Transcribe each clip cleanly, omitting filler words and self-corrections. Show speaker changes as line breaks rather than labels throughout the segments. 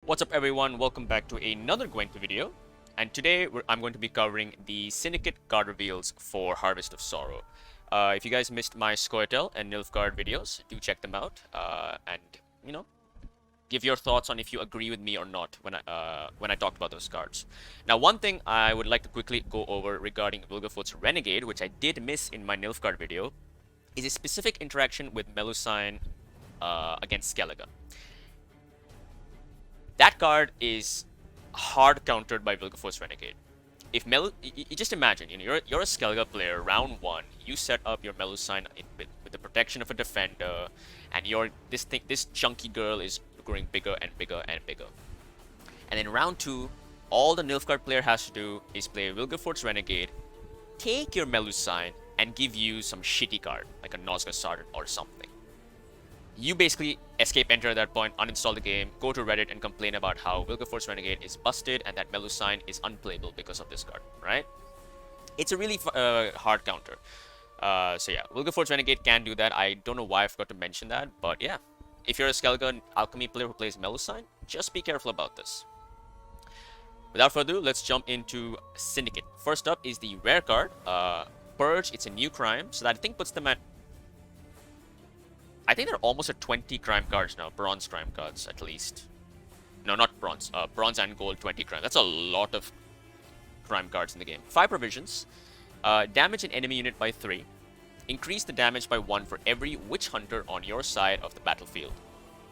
What's up everyone, welcome back to another Gwent video, and today I'm going to be covering the Syndicate card reveals for Harvest of Sorrow. If you guys missed my Scoia'tael and Nilfgaard videos, do check them out, and, give your thoughts on if you agree with me or not when I talked about those cards. Now, one thing I would like to quickly go over regarding Vilgefortz Renegade, which I did miss in my Nilfgaard video, is a specific interaction with Melusine against Skellige. That card is hard countered by Vilgefortz Renegade. If you just imagine, you're a Skellige player, round one. You set up your Melusine with the protection of a defender, and this chunky girl is growing bigger and bigger and bigger. And in round two, all the Nilfgaard player has to do is play Vilgefortz Renegade, take your Melusine, and give you some shitty card like a Nosgoth Sergeant or something. You basically escape enter at that point, uninstall the game, go to Reddit and complain about how Vilgefortz Renegade is busted and that Melusine is unplayable because of this card, right? It's a really hard counter. So yeah, Vilgefortz Renegade can do that. I don't know why I forgot to mention that, but yeah. If you're a Skellige Alchemy player who plays Melusine, just be careful about this. Without further ado, let's jump into Syndicate. First up is the rare card, Purge. It's a new crime, so that I think puts them at... I think they're almost at 20 crime cards now, bronze crime cards at least. No, not bronze, bronze and gold 20 crime. That's a lot of crime cards in the game. 5 provisions, damage an enemy unit by 3, increase the damage by 1 for every witch hunter on your side of the battlefield.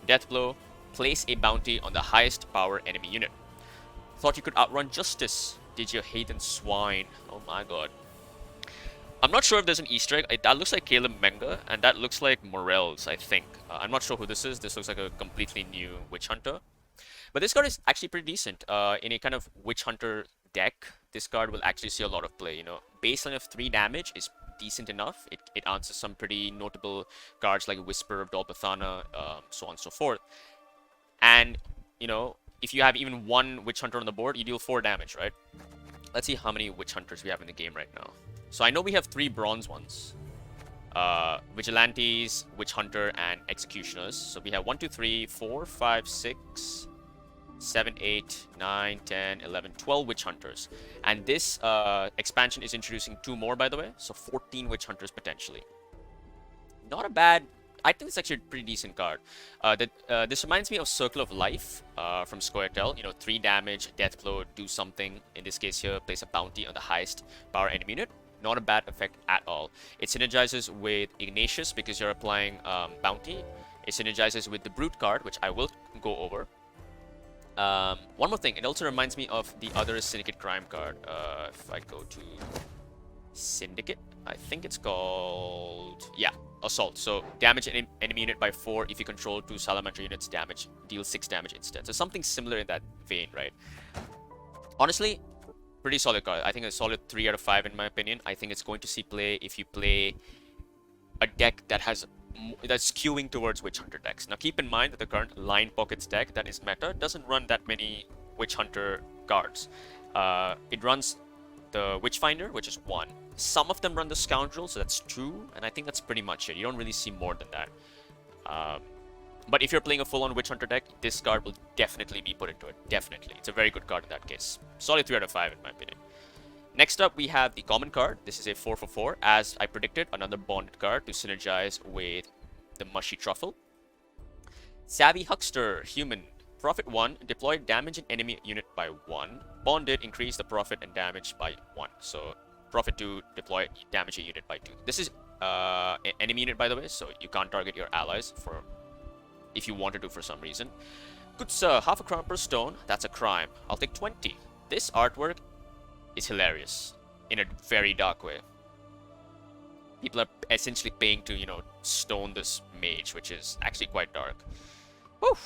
Death blow, place a bounty on the highest power enemy unit. Thought you could outrun justice, did you heathen swine? Oh my god. I'm not sure if there's an Easter egg. That looks like Caleb Menga, and that looks like Morels, I think. I'm not sure who this is. This looks like a completely new Witch Hunter. But this card is actually pretty decent. In a kind of Witch Hunter deck, this card will actually see a lot of play. Baseline of 3 damage is decent enough. It answers some pretty notable cards like Whisper of Dolpathana, so on and so forth. And, if you have even 1 Witch Hunter on the board, you deal 4 damage, right? Let's see how many Witch Hunters we have in the game right now. So I know we have 3 bronze ones. Vigilantes, Witch Hunter, and Executioners. So we have 1, 2, 3, 4, 5, 6, 7, 8, 9, 10, 11, 12 Witch Hunters. And this expansion is introducing 2 more, by the way. So 14 Witch Hunters potentially. Not a bad... I think it's actually a pretty decent card. This reminds me of Circle of Life from Scoia'tael. 3 damage, death blow, do something. In this case here, place a bounty on the highest power enemy unit. Not a bad effect at all. It synergizes with Ignatius because you're applying bounty. It synergizes with the Brute card, which I will go over. One more thing, it also reminds me of the other Syndicate crime card. If I go to Syndicate, I think it's called... Yeah, Assault. So damage an enemy unit by 4. If you control 2 Salamander units, deal 6 damage instead. So something similar in that vein, right? Honestly, pretty solid card. I think a solid 3 out of 5 in my opinion. I think it's going to see play if you play a deck that's skewing towards Witch Hunter decks. Now keep in mind that the current Line Pockets deck that is meta doesn't run that many Witch Hunter cards. It runs the Witchfinder, which is 1. Some of them run the Scoundrel, so that's 2, and I think that's pretty much it. You don't really see more than that. But if you're playing a full-on Witch Hunter deck, this card will definitely be put into it. Definitely. It's a very good card in that case. Solid 3 out of 5 in my opinion. Next up, we have the common card. This is a 4 for 4. As I predicted, another bonded card to synergize with the Mushy Truffle. Savvy Huckster, Human. Profit 1, deploy damage an enemy unit by 1. Bonded, increase the profit and damage by 1. So, profit 2, deploy damage a unit by 2. This is an enemy unit, by the way, so you can't target your allies if you wanted to for some reason. Good sir, half a crown per stone. That's a crime. I'll take 20. This artwork is hilarious in a very dark way. People are essentially paying to, stone this mage, which is actually quite dark. Whew.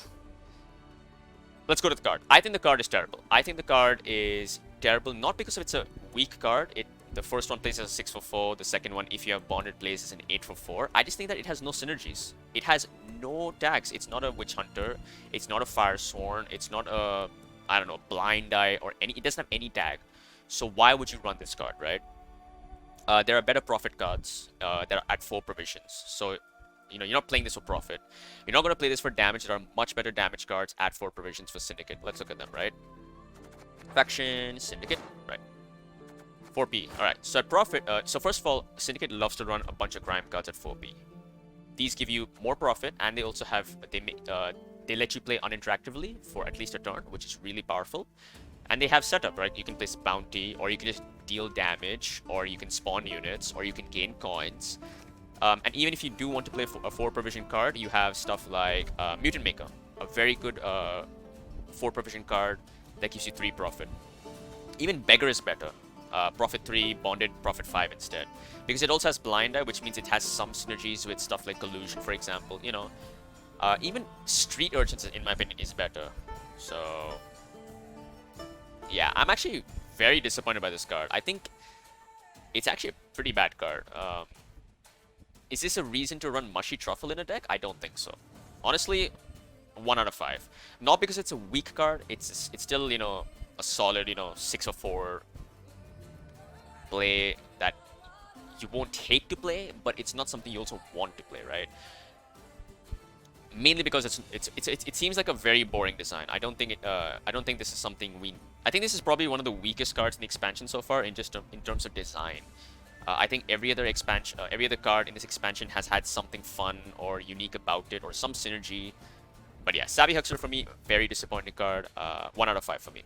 Let's go to the card. I think the card is terrible. I think the card is terrible not because it's a weak card. The first one plays as a 6 for 4. The second one, if you have bonded, plays as an 8 for 4. I just think that it has no synergies. It has no tags. It's not a Witch Hunter. It's not a Fire Sworn. It's not a, Blind Eye or any. It doesn't have any tag. So why would you run this card, right? There are better profit cards that are at 4 provisions. So you're not playing this for profit. You're not going to play this for damage. There are much better damage cards at 4 provisions for Syndicate. Let's look at them, right? Faction, Syndicate, right? 4p. Alright, so at profit, so first of all, Syndicate loves to run a bunch of crime cards at 4p. These give you more profit, and they also have, they let you play uninteractively for at least a turn, which is really powerful. And they have setup, right? You can place bounty, or you can just deal damage, or you can spawn units, or you can gain coins. And even if you do want to play a 4 provision card, you have stuff like Mutant Maker, a very good 4 provision card that gives you 3 profit. Even Beggar is better. Profit 3, Bonded, Profit 5 instead. Because it also has Blind Eye, which means it has some synergies with stuff like Collusion, for example. You know, even Street Urchins, in my opinion, is better. So, yeah, I'm actually very disappointed by this card. I think it's actually a pretty bad card. Is this a reason to run Mushy Truffle in a deck? I don't think so. Honestly, 1 out of 5. Not because it's a weak card. It's still, you know, a solid, you know, 6 or 4 play that you won't hate to play, but it's not something you also want to play, right? Mainly because it seems like a very boring design. I don't think this is something I think this is probably one of the weakest cards in the expansion so far in terms of design. I think every other card in this expansion has had something fun or unique about it, or some synergy. But yeah, Savvy Huckster for me, very disappointing card. 1 out of 5 for me.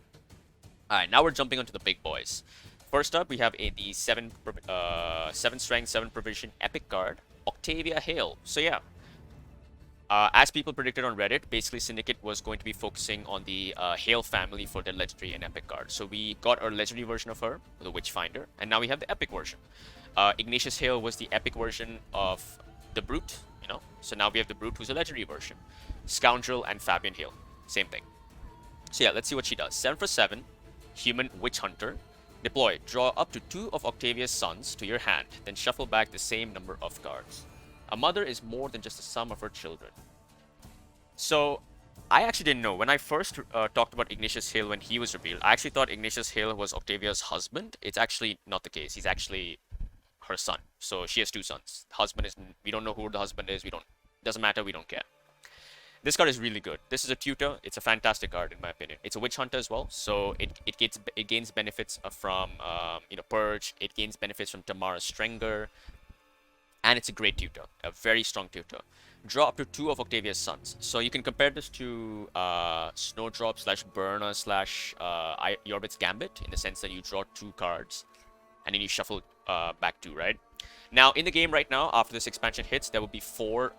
Alright, now we're jumping onto the big boys. First up, we have the 7 strength, 7 provision epic card, Octavia Hale. So yeah, as people predicted on Reddit, basically Syndicate was going to be focusing on the Hale family for their legendary and epic cards. So we got our legendary version of her, the Witchfinder, and now we have the epic version. Ignatius Hale was the epic version of the Brute, you know. So now we have the Brute, who's a legendary version. Scoundrel and Fabian Hale, same thing. So yeah, let's see what she does. 7 for 7, Human Witch Hunter. Deploy. Draw up to 2 of Octavia's sons to your hand, then shuffle back the same number of cards. A mother is more than just the sum of her children. So, I actually didn't know. When I first talked about Ignatius Hale when he was revealed, I actually thought Ignatius Hale was Octavia's husband. It's actually not the case. He's actually her son. So she has 2 sons. The husband is, we don't know who the husband is. Doesn't matter. We don't care. This card is really good. This is a tutor. It's a fantastic card in my opinion. It's a witch hunter as well, so it gains benefits from you know, Purge. It gains benefits from Tamara's Strenger, and it's a great tutor, a very strong tutor. Draw up to 2 of Octavia's sons. So you can compare this to Snowdrop / Burner / Yorbit's Gambit, in the sense that you draw 2 cards and then you shuffle back 2, right? Now in the game right now, after this expansion hits, there will be 4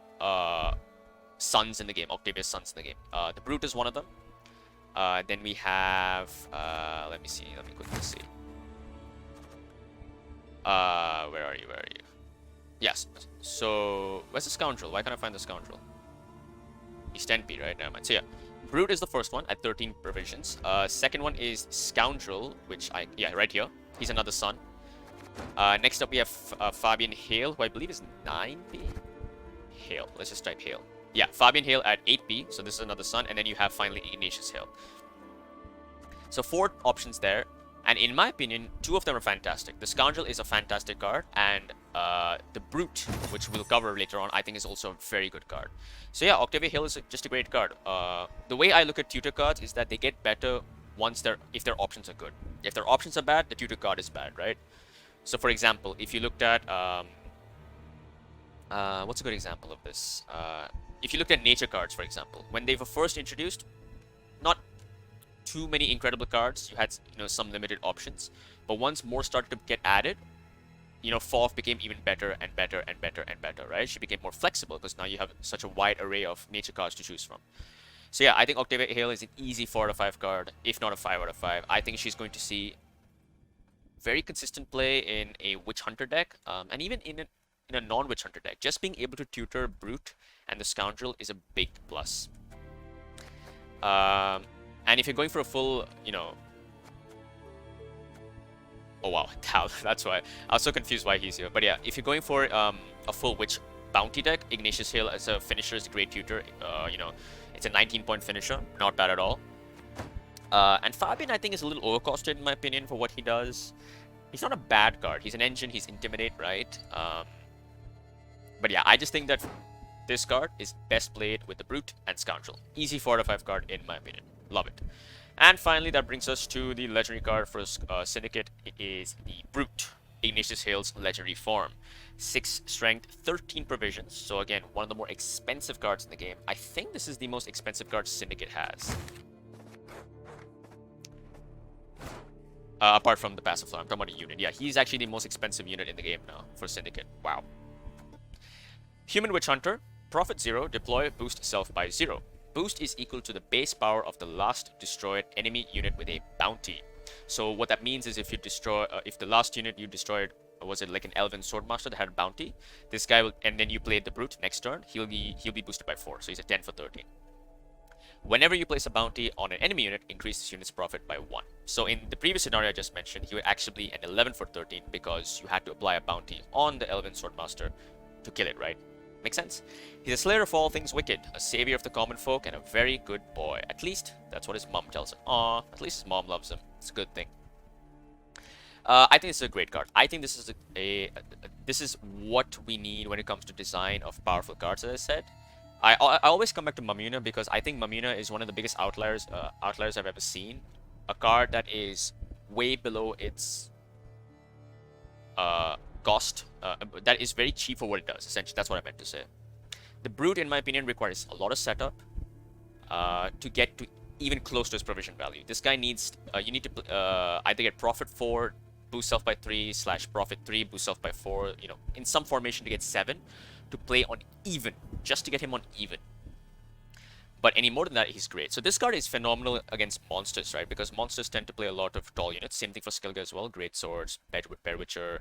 sons in the game, Octavia's sons in the game. The Brute is one of them. Then we have, let me quickly see. Where are you? Yes. So, where's the Scoundrel? Why can't I find the Scoundrel? He's 10p, right? Never mind. So yeah, Brute is the first one at 13 provisions. Second one is Scoundrel, which right here. He's another son. Next up we have Fabian Hale, who I believe is 9p. Hale. Let's just type Hale. Yeah, Fabian Hale at 8p, so this is another son, and then you have finally Ignatius Hale. So 4 options there, and in my opinion, 2 of them are fantastic. The Scoundrel is a fantastic card, and the Brute, which we'll cover later on, I think is also a very good card. So yeah, Octavia Hale is just a great card. The way I look at tutor cards is that they get better if their options are good. If their options are bad, the tutor card is bad, right? So for example, if you looked at what's a good example of this? If you looked at nature cards, for example, when they were first introduced, not too many incredible cards. You had, you know, some limited options, but once more started to get added, you know, Foff became even better and better and better and better, right? She became more flexible because now you have such a wide array of nature cards to choose from. So yeah, I think Octavia Hale is an easy 4 out of 5 card, if not a 5 out of 5. I think she's going to see very consistent play in a Witch Hunter deck, and even in a non-Witch Hunter deck. Just being able to tutor Brute and the Scoundrel is a big plus. And if you're going for a full, you know... Oh wow, that's why. I was so confused why he's here. But yeah, if you're going for a full Witch Bounty deck, Ignatius Hale as a finisher is a great tutor. You know, it's a 19-point finisher. Not bad at all. And Fabian, I think, is a little overcosted in my opinion for what he does. He's not a bad card. He's an engine. He's Intimidate, right? But yeah, I just think that This card is best played with the Brute and Scoundrel. Easy 4 out of 5 card in my opinion. Love it. And finally, that brings us to the legendary card for Syndicate. It is the Brute, Ignatius Hale's legendary form. 6 strength, 13 provisions. So again, one of the more expensive cards in the game. I think this is the most expensive card Syndicate has. Apart from the passive floor, I'm talking about a unit. Yeah, he's actually the most expensive unit in the game now for Syndicate. Wow. Human Witch Hunter, profit 0, deploy, boost self by 0. Boost is equal to the base power of the last destroyed enemy unit with a bounty. So what that means is if you destroy, if the last unit you destroyed was it like an Elven Swordmaster that had a bounty, this guy will, and then you played the Brute next turn, he'll be boosted by 4, so he's a 10 for 13. Whenever you place a bounty on an enemy unit, increase this unit's profit by 1. So in the previous scenario I just mentioned, he would actually be an 11 for 13 because you had to apply a bounty on the Elven Swordmaster to kill it, right? Makes sense? He's a slayer of all things wicked, a savior of the common folk, and a very good boy. At least, that's what his mom tells him. Aw, at least his mom loves him. It's a good thing. I think this is a great card. I think this is this is what we need when it comes to design of powerful cards, as I said. I always come back to Mamuna because I think Mamuna is one of the biggest outliers I've ever seen. A card that is way below its cost, that is very cheap for what it does. Essentially, that's what I meant to say. The Brute, in my opinion, requires a lot of setup to get to even close to his provision value. This guy needs, you need to either get profit 4, boost self by 3, / profit 3, boost self by 4, you know, in some formation to get 7, to play on even, just to get him on even. But any more than that, he's great. So this card is phenomenal against monsters, right? Because monsters tend to play a lot of tall units. Same thing for Skellige as well. Great Swords, Bear Witcher,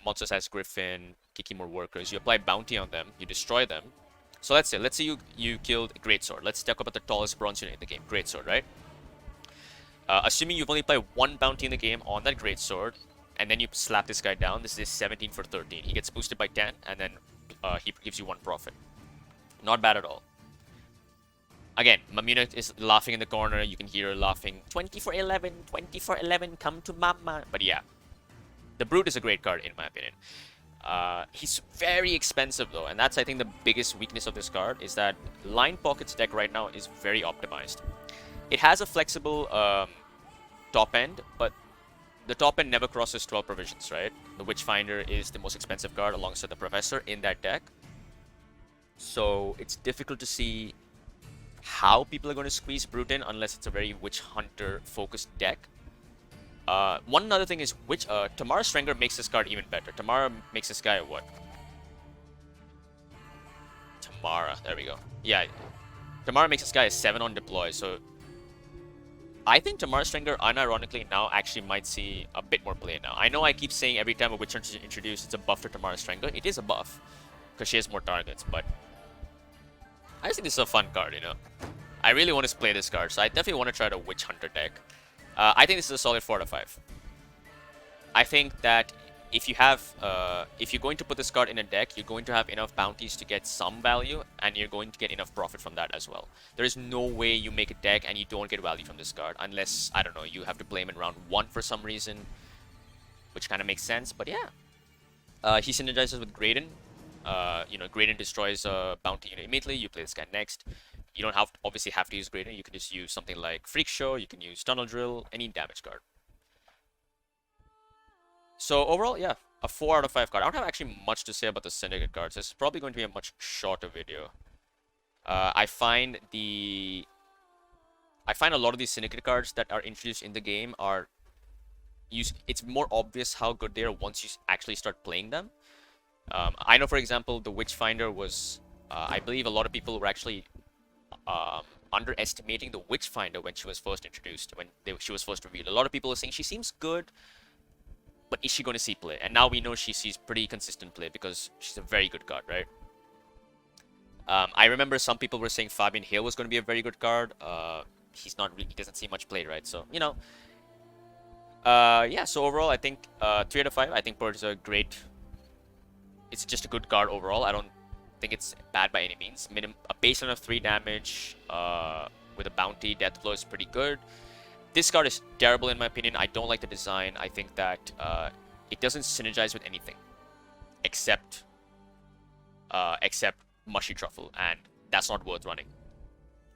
monsters has Griffin, Kikimor Workers. You apply bounty on them, you destroy them. So let's say you killed Greatsword. Let's talk about the tallest bronze unit in the game, Greatsword, right? Assuming you've only played 1 bounty in the game on that Greatsword, and then you slap this guy down, this is 17 for 13. He gets boosted by 10, and then he gives you 1 profit. Not bad at all. Again, Mamuna is laughing in the corner. You can hear her laughing. 20 for 11, 20 for 11, come to mama. But yeah, the Brute is a great card in my opinion. He's very expensive though, and that's I think the biggest weakness of this card is that Line Pockets deck right now is very optimized. It has a flexible top end, but the top end never crosses 12 provisions, right? The Witchfinder is the most expensive card alongside the Professor in that deck. So it's difficult to see how people are going to squeeze Brute in unless it's a very Witch Hunter focused deck. One other thing is Tamara Strenger makes this card even better. Tamara makes this guy a what? Tamara, there we go. Yeah, Tamara makes this guy a 7 on deploy, so I think Tamara Strenger, unironically, now actually might see a bit more play now. I know I keep saying every time a Witch Hunter is introduced, it's a buff to Tamara Strenger. It is a buff, because she has more targets, but I just think this is a fun card, you know. I really want to play this card, so I definitely want to try the Witch Hunter deck. I think this is a solid 4 out of 5. I think that if you have, if you're going to put this card in a deck, you're going to have enough bounties to get some value, and you're going to get enough profit from that as well. There is no way you make a deck and you don't get value from this card, unless, I don't know, you have to play him in round 1 for some reason, which kind of makes sense, but yeah. He synergizes with Graydon. You know, Graydon destroys a bounty unit immediately. You play this guy next. You don't obviously have to use Graydon. You can just use something like Freak Show. You can use Tunnel Drill, any damage card. So overall, yeah, a 4 out of 5 card. I don't have actually much to say about the Syndicate cards. It's probably going to be a much shorter video. I find a lot of these Syndicate cards that are introduced in the game are it's more obvious how good they are once you actually start playing them. I know, for example, the Witchfinder was, I believe a lot of people were actually underestimating the Witchfinder when she was first introduced, when she was first revealed. A lot of people were saying she seems good, but is she going to see play? And now we know she sees pretty consistent play because she's a very good card, right? I remember some people were saying Octavia Hale was going to be a very good card. He's not really, he doesn't see much play, right? So, you know, yeah, so overall, I think 3 out of 5. I think Purge is a great, it's just a good card overall. I don't think it's bad by any means. A baseline of 3 damage with a bounty, death blow is pretty good. This card is terrible in my opinion. I don't like the design. I think that it doesn't synergize with anything except mushy truffle, and that's not worth running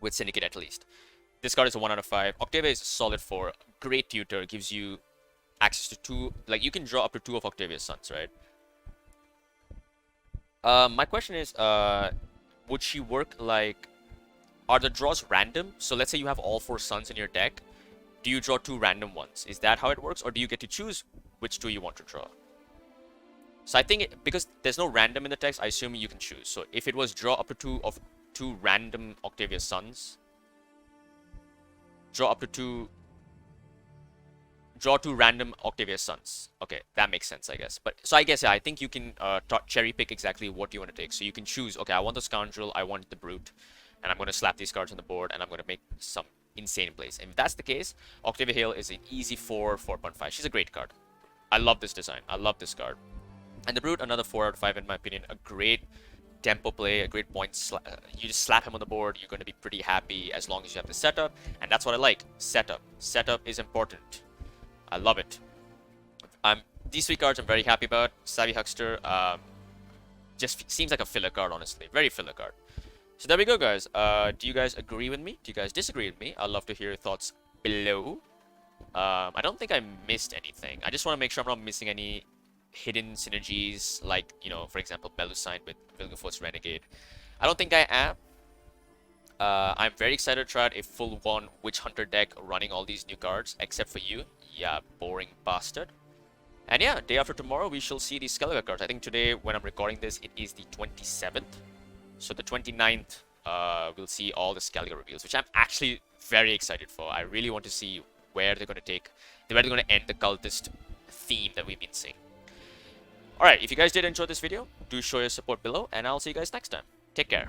with Syndicate at least. This card is a 1 out of 5. Octavia is a solid 4. Great tutor, gives you access to 2, like you can draw up to 2 of Octavia's sons, right? My question is, would she work like, are the draws random? So let's say you have all 4 sons in your deck. Do you draw 2 random ones? Is that how it works? Or do you get to choose which 2 you want to draw? So I think, because there's no random in the text, I assume you can choose. So if it was draw up to 2 of 2 random Octavia sons, draw 2 random Octavia sons. Okay, that makes sense, I guess. But so I guess, yeah, I think you can cherry pick exactly what you want to take. So you can choose, okay, I want the Scoundrel, I want the Brute, and I'm going to slap these cards on the board, and I'm going to make some insane plays. And if that's the case, Octavia Hale is an easy 4.5. She's a great card. I love this design. I love this card. And the Brute, another 4 out of 5 in my opinion. A great tempo play, a great point. You just slap him on the board, you're going to be pretty happy as long as you have the setup. And that's what I like. Setup. Setup is important. I love it. These 3 cards I'm very happy about. Savvy Huckster just seems like a filler card, honestly. Very filler card. So there we go, guys. Do you guys agree with me? Do you guys disagree with me? I'd love to hear your thoughts below. I don't think I missed anything. I just want to make sure I'm not missing any hidden synergies, like, you know, for example, Melusine with Vilgefortz Renegade. I don't think I am. I'm very excited to try out a full-on Witch Hunter deck running all these new cards, except for you. Yeah, boring bastard. And yeah, day after tomorrow, we shall see these Skellige cards. I think today, when I'm recording this, it is the 27th. So the 29th, we'll see all the Skellige reveals, which I'm actually very excited for. I really want to see where they're going to end the cultist theme that we've been seeing. Alright, if you guys did enjoy this video, do show your support below, and I'll see you guys next time. Take care.